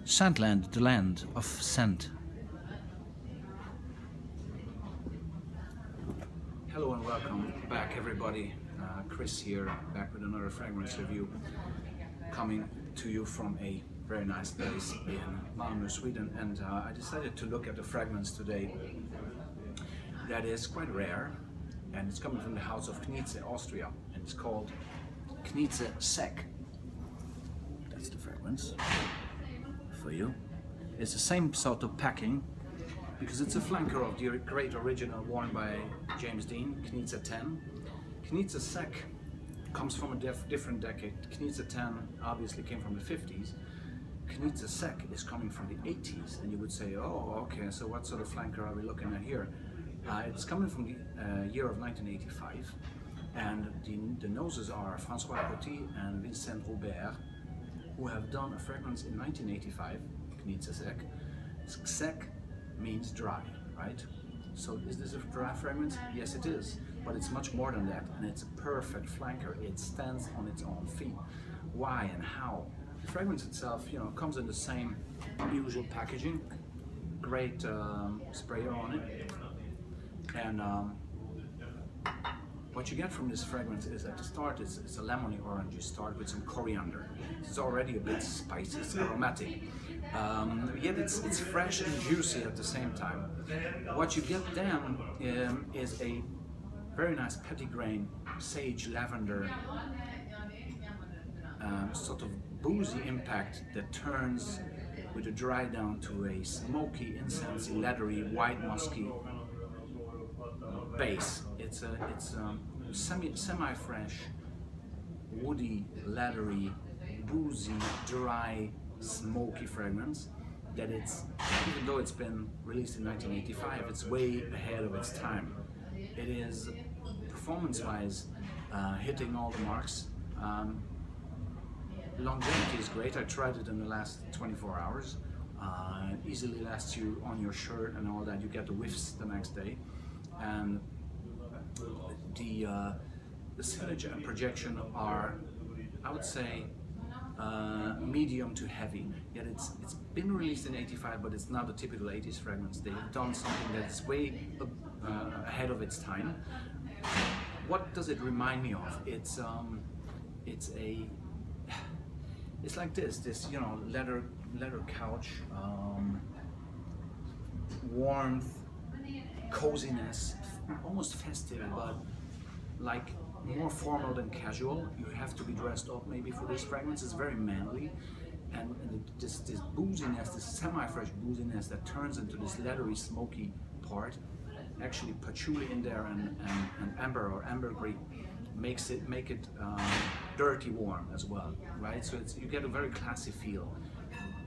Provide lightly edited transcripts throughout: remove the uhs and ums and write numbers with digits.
Scentland, the land of scent. Hello and welcome back, everybody. Chris here, back with another fragrance review, coming to you from a very nice place in Malmö, Sweden. And I decided to look at a fragrance today that is quite rare, and it's coming from the house of KNIZE, Austria, and it's called KNIZE SEC. That's the fragrance for you. It's the same sort of packing, because it's a flanker of the great original worn by James Dean, KNIZE 10. KNIZE SEC comes from a different decade. KNIZE 10 obviously came from the 50s. KNIZE SEC is coming from the 80s, and you would say, oh, okay, so what sort of flanker are we looking at here? It's coming from the year of 1985, and the noses are François Coty and Vincent Robert, who have done a fragrance in 1985, KNIZE SEC. Sec means dry, right? So is this a dry fragrance? Yes, it is, but it's much more than that, and it's a perfect flanker. It stands on its own feet. Why and how? The fragrance itself, comes in the same usual packaging, great sprayer on it, and what you get from this fragrance is at the start it's a lemony orangey start with some coriander. It's already a bit spicy, it's aromatic, yet it's fresh and juicy at the same time. What you get then is a very nice petitgrain sage lavender sort of boozy impact that turns with a dry down to a smoky, incensey, leathery, white musky base. It's a semi-fresh, woody, leathery, boozy, dry, smoky fragrance that even though it's been released in 1985, it's way ahead of its time. It is, performance-wise, hitting all the marks. Longevity is great. I tried it in the last 24 hours. Easily lasts you on your shirt and all that. You get the whiffs the next day. And the signature and projection are, I would say, medium to heavy. Yet it's been released in 85, but it's not a typical 80s fragrance. They have done something that's way ahead of its time. What does it remind me of? It's like this leather couch, warmth, coziness, almost festive, but like more formal than casual. You have to be dressed up maybe for this fragrance. It's very manly, and this booziness, this semi-fresh booziness that turns into this leathery, smoky part. Actually, patchouli in there and amber or ambergris make it dirty warm as well, right? So you get a very classy feel.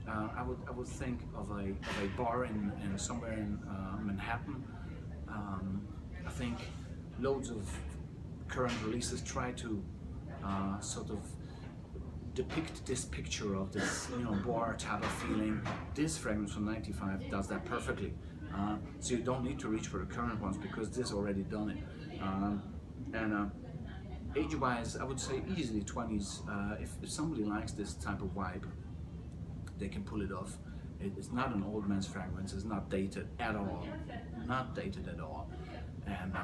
I would think of a bar in somewhere in Manhattan. I think loads of current releases try to sort of depict this picture of this bar type of feeling. This fragrance from 95 does that perfectly. So you don't need to reach for the current ones, because this already done it. Age-wise, I would say easily 20s. If somebody likes this type of vibe, they can pull it off. It's not an old man's fragrance. It's not dated at all. Not dated at all. And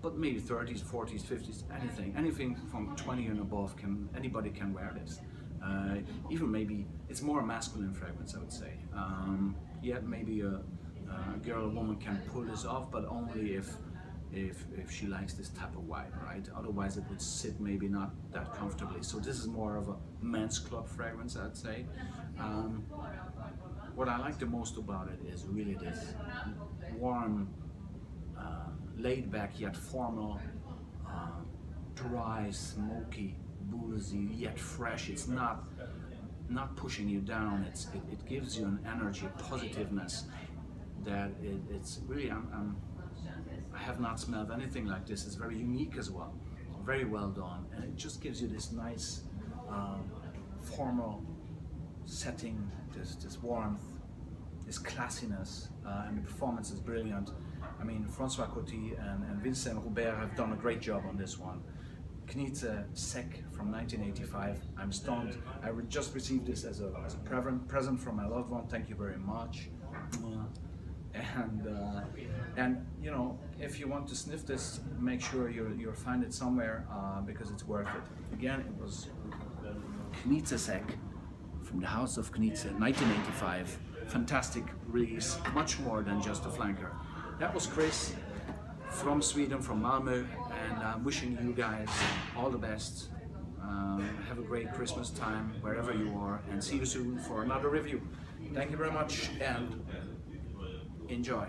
but maybe 30s, 40s, 50s, anything from 20 and above anybody can wear this. Even maybe it's more a masculine fragrance, I would say. Yet maybe a girl or woman can pull this off, but only if she likes this type of vibe, right? Otherwise it would sit maybe not that comfortably. So this is more of a men's club fragrance, I'd say. What I like the most about it is really this warm, laid back yet formal, dry, smoky, boozy yet fresh. It's not pushing you down. It gives you an energy, positiveness that it's really. I have not smelled anything like this. It's very unique as well, very well done, and it just gives you this nice formal setting, this warmth, this classiness, and the performance is brilliant. I mean, François Coty and Vincent Robert have done a great job on this one. KNIZE SEC from 1985. I'm stoned. I just received this as a present from my loved one. Thank you very much. And you know, if you want to sniff this, make sure you'll find it somewhere because it's worth it. Again, it was KNIZE SEC from the House of KNIZE, 1985. Fantastic release, much more than just a flanker. That was Chris from Sweden, from Malmö, and I'm wishing you guys all the best. Have a great Christmas time wherever you are, and see you soon for another review. Thank you very much and enjoy.